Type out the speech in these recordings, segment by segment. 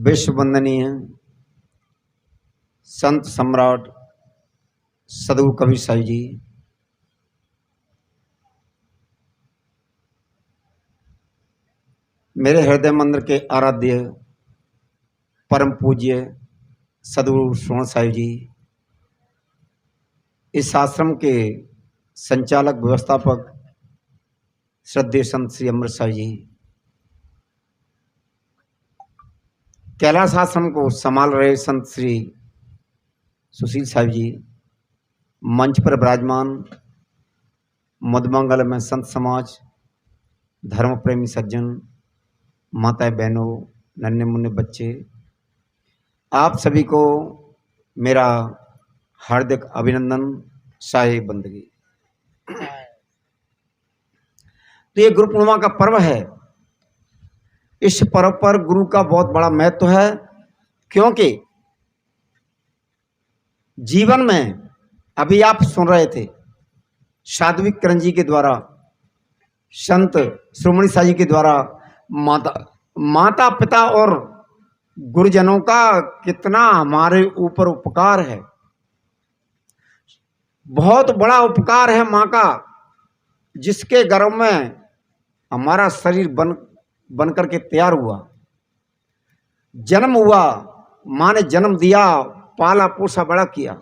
विश्व वंदनीय संत सम्राट सदगुरु कबीर साहिब जी, मेरे हृदय मंदिर के आराध्य परम पूज्य सदगुरु श्रवण साहिब जी, इस आश्रम के संचालक व्यवस्थापक श्रद्धेय संत श्री अमृत साहिब जी, कैलाश आश्रम को संभाल रहे संत श्री सुशील साहिब जी, मंच पर विराजमान मधुमंगल में संत समाज, धर्म प्रेमी सज्जन, माताएं बहनों, नन्हे मुन्ने बच्चे, आप सभी को मेरा हार्दिक अभिनंदन, शाही बंदगी। तो ये गुरु पूर्णिमा का पर्व है। इस पर्व पर गुरु का बहुत बड़ा महत्व है, क्योंकि जीवन में अभी आप सुन रहे थे साध्वी करण जी के द्वारा, संत शिरोमणि साहिब जी के द्वारा माता पिता और गुरुजनों का कितना हमारे ऊपर उपकार है। बहुत बड़ा उपकार है माँ का, जिसके गर्भ में हमारा शरीर बन करके तैयार हुआ, जन्म हुआ, माँ ने जन्म दिया, पाला पोसा बड़ा किया।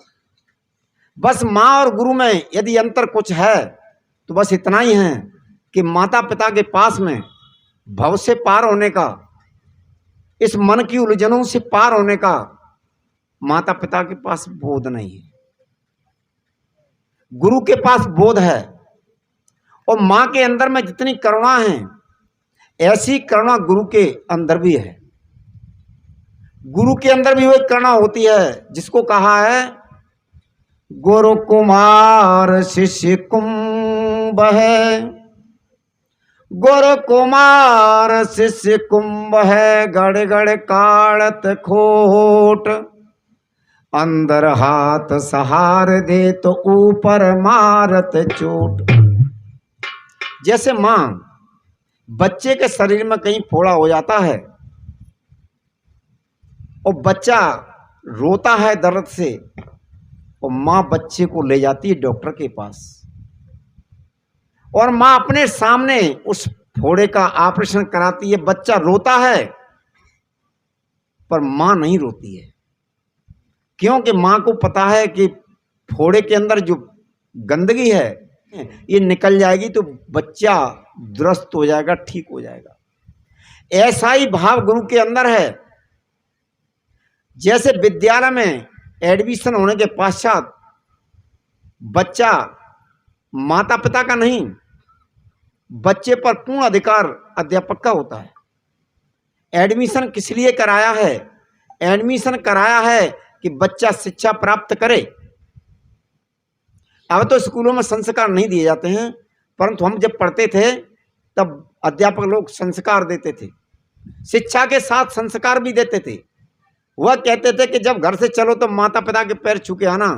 बस माँ और गुरु में यदि अंतर कुछ है तो बस इतना ही है कि माता पिता के पास में भव से पार होने का, इस मन की उलझनों से पार होने का माता पिता के पास बोध नहीं है, गुरु के पास बोध है। और माँ के अंदर में जितनी करुणा है, ऐसी करुणा गुरु के अंदर भी है। गुरु के अंदर भी वही करुणा होती है जिसको कहा है गुरु कुमार शिष्य कुंभ है, गुरु कुमार शिष्य कुंभ है, गड़ गड़ काढ़त खोट, अंदर हाथ सहार दे तो ऊपर मारत चोट। जैसे मां बच्चे के शरीर में कहीं फोड़ा हो जाता है और बच्चा रोता है दर्द से, और मां बच्चे को ले जाती है डॉक्टर के पास, और मां अपने सामने उस फोड़े का ऑपरेशन कराती है। बच्चा रोता है पर मां नहीं रोती है, क्योंकि मां को पता है कि फोड़े के अंदर जो गंदगी है ये निकल जाएगी तो बच्चा दुरुस्त हो जाएगा, ठीक हो जाएगा। ऐसा ही भाव गुरु के अंदर है। जैसे विद्यालय में एडमिशन होने के पश्चात बच्चा माता पिता का नहीं, बच्चे पर पूर्ण अधिकार अध्यापक का होता है। एडमिशन किस लिए कराया है? एडमिशन कराया है कि बच्चा शिक्षा प्राप्त करे। अब तो स्कूलों में संस्कार नहीं दिए जाते हैं, परंतु हम जब पढ़ते थे तब अध्यापक लोग संस्कार देते थे, शिक्षा के साथ संस्कार भी देते थे। वह कहते थे कि जब घर से चलो तो माता पिता के पैर छू के आना,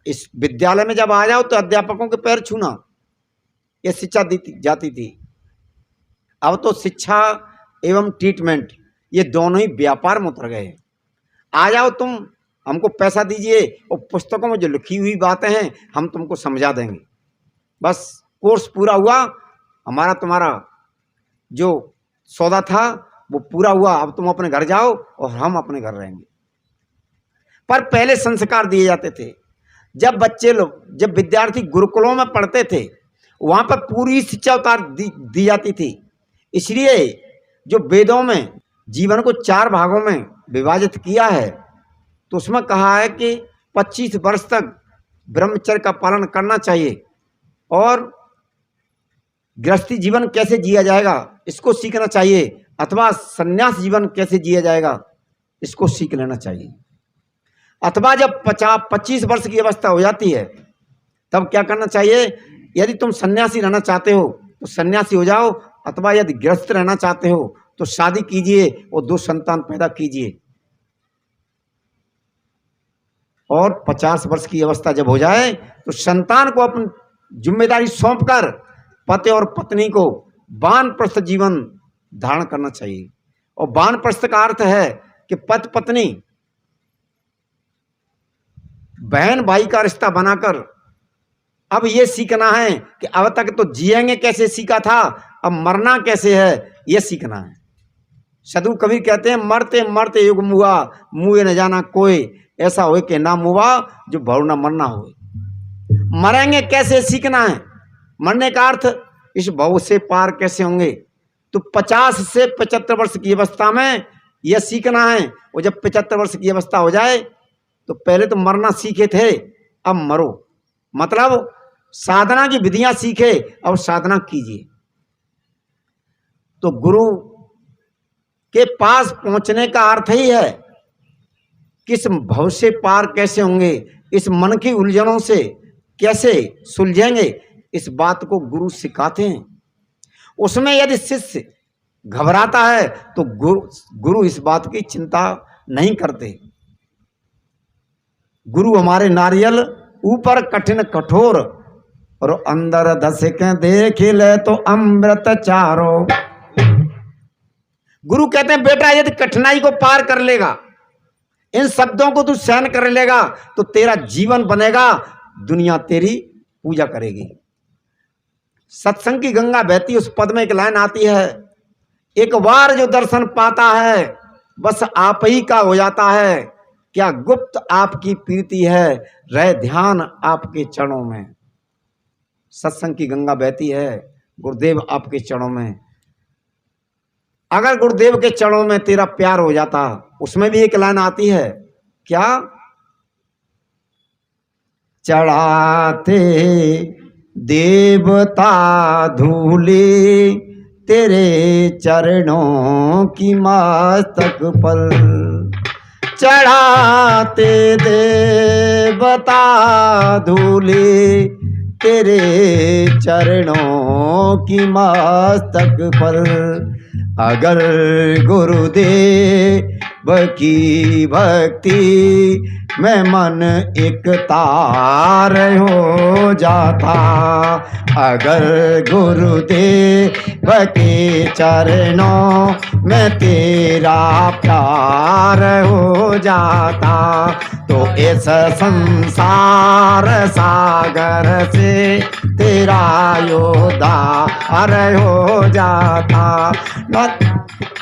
इस विद्यालय में जब आ जाओ तो अध्यापकों के पैर छूना, यह शिक्षा दी जाती थी। अब तो शिक्षा एवं ट्रीटमेंट ये दोनों ही व्यापार में उतर गए। आ जाओ तुम, हमको पैसा दीजिए और पुस्तकों में जो लिखी हुई बातें हैं हम तुमको समझा देंगे। बस कोर्स पूरा हुआ, हमारा तुम्हारा जो सौदा था वो पूरा हुआ, अब तुम अपने घर जाओ और हम अपने घर रहेंगे। पर पहले संस्कार दिए जाते थे। जब विद्यार्थी गुरुकुलों में पढ़ते थे वहां पर पूरी शिक्षा दी जाती थी। इसलिए जो वेदों में जीवन को 4 भागों में विभाजित किया है, तो उसमें कहा है कि 25 वर्ष तक ब्रह्मचर्य का पालन करना चाहिए, और गृहस्थी जीवन कैसे जिया जाएगा इसको सीखना चाहिए, अथवा संन्यास जीवन कैसे जिया जाएगा इसको सीख लेना चाहिए। अथवा जब 25 वर्ष की अवस्था हो जाती है तब क्या करना चाहिए? यदि तुम सन्यासी रहना चाहते हो तो सन्यासी हो जाओ, अथवा यदि गृहस्थ रहना चाहते हो तो शादी कीजिए और 2 संतान पैदा कीजिए। और 50 वर्ष की अवस्था जब हो जाए तो संतान को अपनी जिम्मेदारी सौंपकर पति और पत्नी को वानप्रस्थ जीवन धारण करना चाहिए। और वानप्रस्थ का अर्थ है कि पति पत्नी बहन भाई का रिश्ता बनाकर अब ये सीखना है कि अब तक तो जिएंगे कैसे सीखा था, अब मरना कैसे है ये सीखना है। साधु कबीर कहते हैं मरते मरते युग मुआ, मुए न जाना कोई, ऐसा हो कि ना मुआ जो भव न मरना हो। मरेंगे कैसे सीखना है। मरने का अर्थ इस भव से पार कैसे होंगे, तो 50 से 75 वर्ष की अवस्था में यह सीखना है। और जब 75 वर्ष की अवस्था हो जाए तो पहले तो मरना सीखे थे, अब मरो, मतलब साधना की विधियां सीखे और साधना कीजिए। तो गुरु के पास पहुंचने का अर्थ ही है किस भव से पार कैसे होंगे, इस मन की उलझनों से कैसे सुलझेंगे, इस बात को गुरु सिखाते हैं। उसमें यदि शिष्य घबराता है तो गुरु इस बात की चिंता नहीं करते। गुरु हमारे नारियल ऊपर कठिन कठोर और अंदर धसक देख ले तो अमृत चारो। गुरु कहते हैं बेटा यदि कठिनाई को पार कर लेगा, इन शब्दों को तू सहन कर लेगा तो तेरा जीवन बनेगा, दुनिया तेरी पूजा करेगी। सत्संग की गंगा बहती, उस पद में एक लाइन आती है, एक बार जो दर्शन पाता है बस आप ही का हो जाता है, क्या गुप्त आपकी प्रीति है, रह ध्यान आपके चरणों में। सत्संग की गंगा बहती है, गुरुदेव आपके चरणों में। अगर गुरुदेव के चरणों में तेरा प्यार हो जाता, उसमें भी एक लाइन आती है, क्या चढ़ाते देवता धूले तेरे चरणों की मस्तक पर, चढ़ाते देवता धूले तेरे चरणों की मस्तक पर। अगर गुरुदेव की भक्ति में मन एक तार हो जाता, अगर गुरुदेव के चरणों में तेरा प्यार हो जाता, तो इस संसार सागर से तेरा योद्धार हो जाता।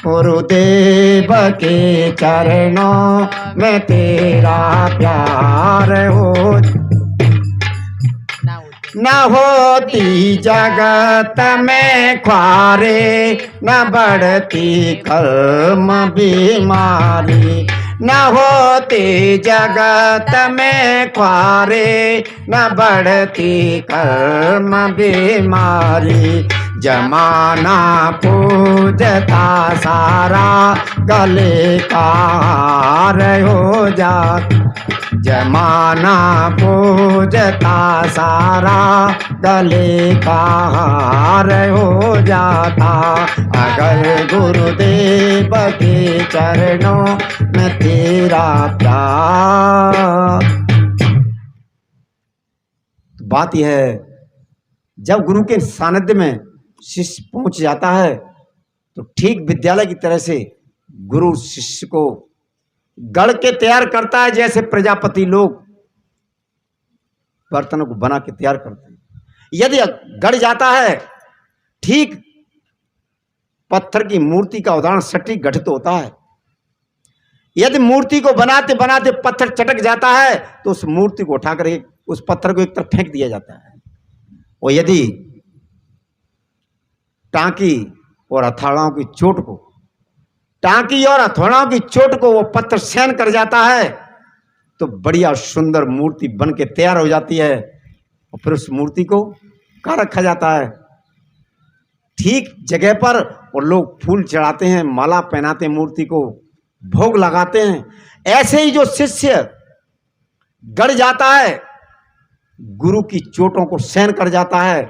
गुरुदेव के चरणों में तेरा प्यार हो, न होती जगत में ख्वारे, न बढ़ती कर्म बीमारी, न होती जगत में ख्वारे, न बढ़ती कर्म बीमारी। जमाना पूजता सारा गले का हार हो जाता, जमाना पूजता सारा गले का हार हो जाता, अगर गुरुदेव के चरणों में तेरा प्यार। बात यह है, जब गुरु के सानिध्य में शिष्य पहुंच जाता है तो ठीक विद्यालय की तरह से गुरु शिष्य को गढ़ के तैयार करता है, जैसे प्रजापति लोग बर्तनों को बना के तैयार करते हैं। यदि गढ़ जाता है, ठीक पत्थर की मूर्ति का उदाहरण सटीक गठित होता है। यदि मूर्ति को बनाते बनाते पत्थर चटक जाता है तो उस मूर्ति को उठाकर उस पत्थर को एक तरफ फेंक दिया जाता है। और यदि टांकी और हथौड़ों की चोट को, टांकी और हथौड़ों की चोट को वो पत्थर सहन कर जाता है तो बढ़िया सुंदर मूर्ति बन के तैयार हो जाती है। और फिर उस मूर्ति को कहाँ रखा जाता है, ठीक जगह पर, और लोग फूल चढ़ाते हैं, माला पहनाते हैं, मूर्ति को भोग लगाते हैं। ऐसे ही जो शिष्य गड़ जाता है, गुरु की चोटों को सहन कर जाता है,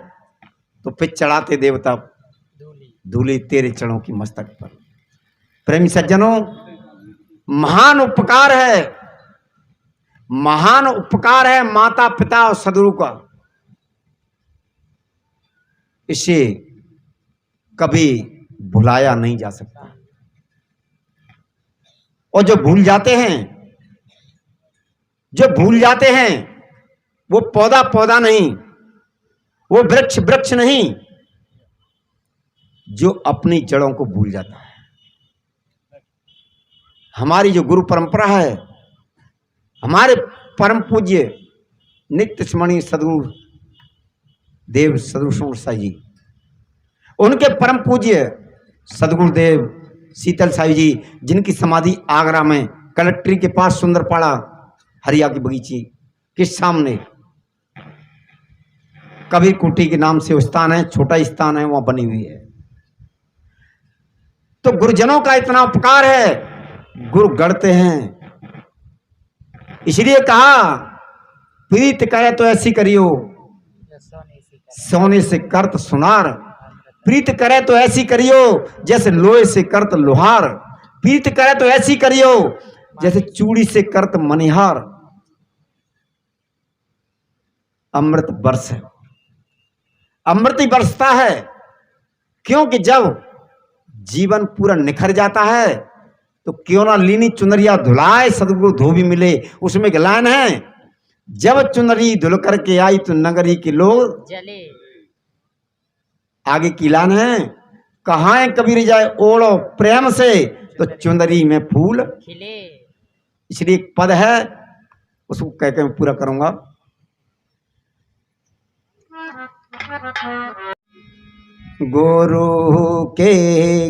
तो फिर चढ़ाते देवता धूली तेरे चरणों की मस्तक पर। प्रेमी सज्जनों, महान उपकार है, महान उपकार है माता पिता और सदगुरु का। इसे कभी भुलाया नहीं जा सकता। और जो भूल जाते हैं वो पौधा पौधा नहीं, वो वृक्ष वृक्ष नहीं, जो अपनी जड़ों को भूल जाता है। हमारी जो गुरु परंपरा है, हमारे परम पूज्य नित्य स्मरणीय सदगुरु देव सदगुरु साई जी, उनके परम पूज्य सदगुरुदेव शीतल साई जी, जिनकी समाधि आगरा में कलेक्ट्री के पास सुंदरपाड़ा हरिया की बगीचे के सामने कबीर कुटी के नाम से स्थान है, छोटा स्थान है, वहां बनी हुई है। तो गुरुजनों का इतना उपकार है, गुरु गढ़ते हैं। इसलिए कहा प्रीत करे तो ऐसी करियो, सोने से करत सुनार। प्रीत करे तो ऐसी करियो जैसे लोहे से करत लोहार। प्रीत करे तो ऐसी करियो जैसे चूड़ी से करत मनिहार। अमृत बरस है, अमृत ही बरसता है, क्योंकि जब जीवन पूरा निखर जाता है तो क्यों ना लीनी चुनरिया धुलाए सदगुरु धोबी मिले। उसमें गलान है, जब चुनरी धुल करके आई तो नगरी के लोग जले। आगे की लान है, कहाँ है कबीर जाए ओढ़ो प्रेम से तो चुनरी में फूल खिले। इसलिए एक पद है, उसको कह के मैं पूरा करूंगा। गुरु के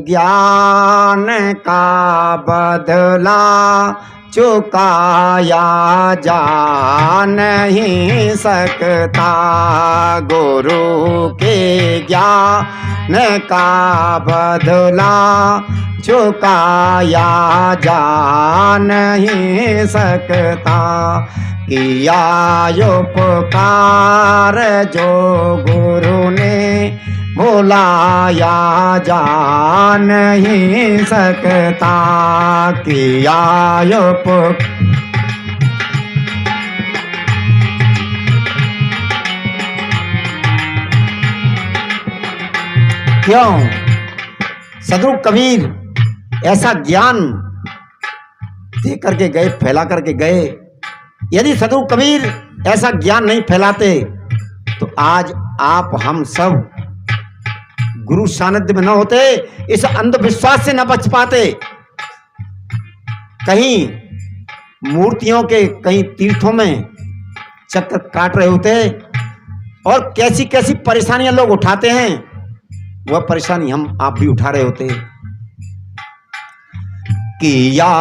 ज्ञान का बदला चुकाया जा नहीं सकता। गुरु के ज्ञान का बदला चुकाया जा नहीं सकता। किया उपकार जो गुरु ने भुलाया जा नहीं सकता। किया क्यों सदगुरु कबीर ऐसा ज्ञान दे करके गए, फैला करके गए। यदि सदगुरु कबीर ऐसा ज्ञान नहीं फैलाते तो आज आप हम सब गुरु सानिध्य में न होते, इस अंधविश्वास से न बच पाते। कहीं मूर्तियों के, कहीं तीर्थों में चक्कर काट रहे होते और कैसी कैसी परेशानियां लोग उठाते हैं, वह परेशानी हम आप भी उठा रहे होते। किया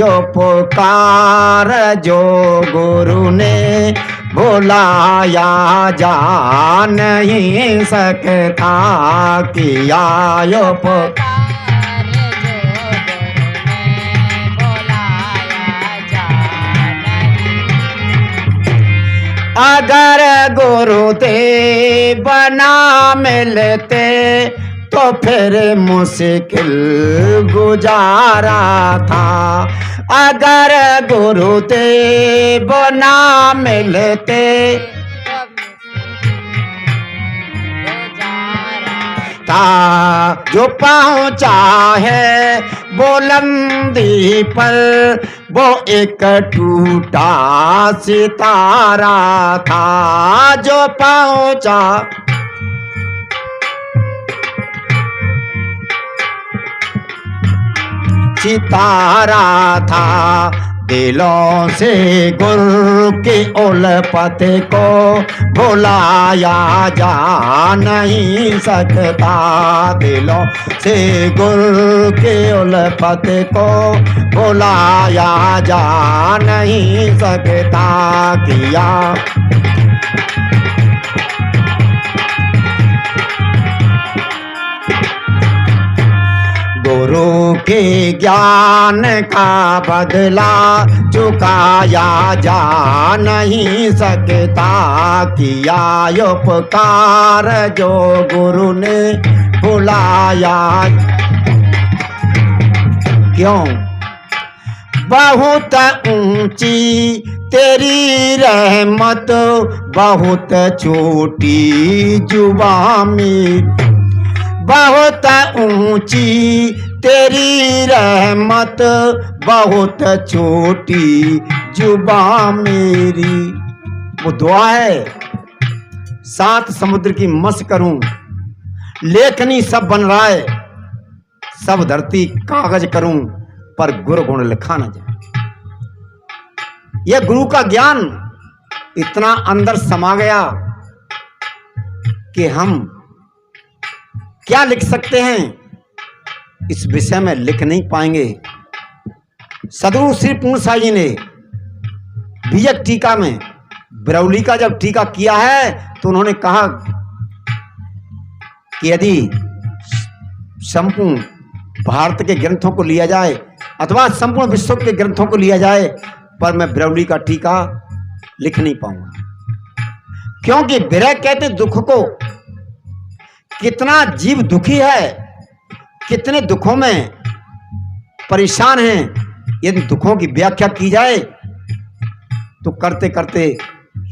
उपकार जो गुरु ने भुलाया जा नहीं सकता। किया उपकार जो गुरु ने भुलाया जा नहीं। अगर गुरु देव ना मिलते तो फिर मुश्किल गुजारा था। अगर गुरुदेव ना मिलते था, जो पहुंचा है बुलंदी पर वो एक टूटा सितारा था। जो पहुंचा सितारा था, दिलों से गुरु की उल्फत को भुलाया जा नहीं सकता। दिलों से गुरु की उल्फत को भुलाया जा नहीं सकता। किया गुरु के ज्ञान का बदला चुकाया जा नहीं सकता। किया उपकार जो गुरु ने भुलाया। क्यों बहुत ऊंची तेरी रहमत, बहुत छोटी जुबान में। बहुत ऊंची तेरी रहमत बहुत छोटी जुबां मेरी। वो दुआ है, 7 समुद्र की मस करूं, लेखनी सब बन रहा है, सब धरती कागज करूं, पर गुरु गुण लिखा न जाए। यह गुरु का ज्ञान इतना अंदर समा गया कि हम क्या लिख सकते हैं, इस विषय में लिख नहीं पाएंगे। सदगुरु श्री पूर्ण साई जी ने बीजक टीका में बिरौली का जब टीका किया है तो उन्होंने कहा कि यदि संपूर्ण भारत के ग्रंथों को लिया जाए अथवा संपूर्ण विश्व के ग्रंथों को लिया जाए, पर मैं बिरौली का टीका लिख नहीं पाऊंगा, क्योंकि विरह कहते दुख को। कितना जीव दुखी है, कितने दुखों में परेशान हैं, यदि दुखों की व्याख्या की जाए तो करते करते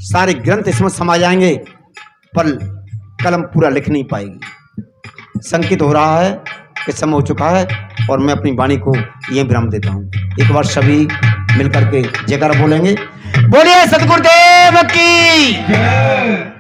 सारे ग्रंथ इसमें समा जाएंगे, पर कलम पूरा लिख नहीं पाएगी। संकेत हो रहा है कि समय हो चुका है और मैं अपनी वाणी को यह विराम देता हूं। एक बार सभी मिलकर के जयकारा बोलेंगे, बोलिए सतगुरुदेव की।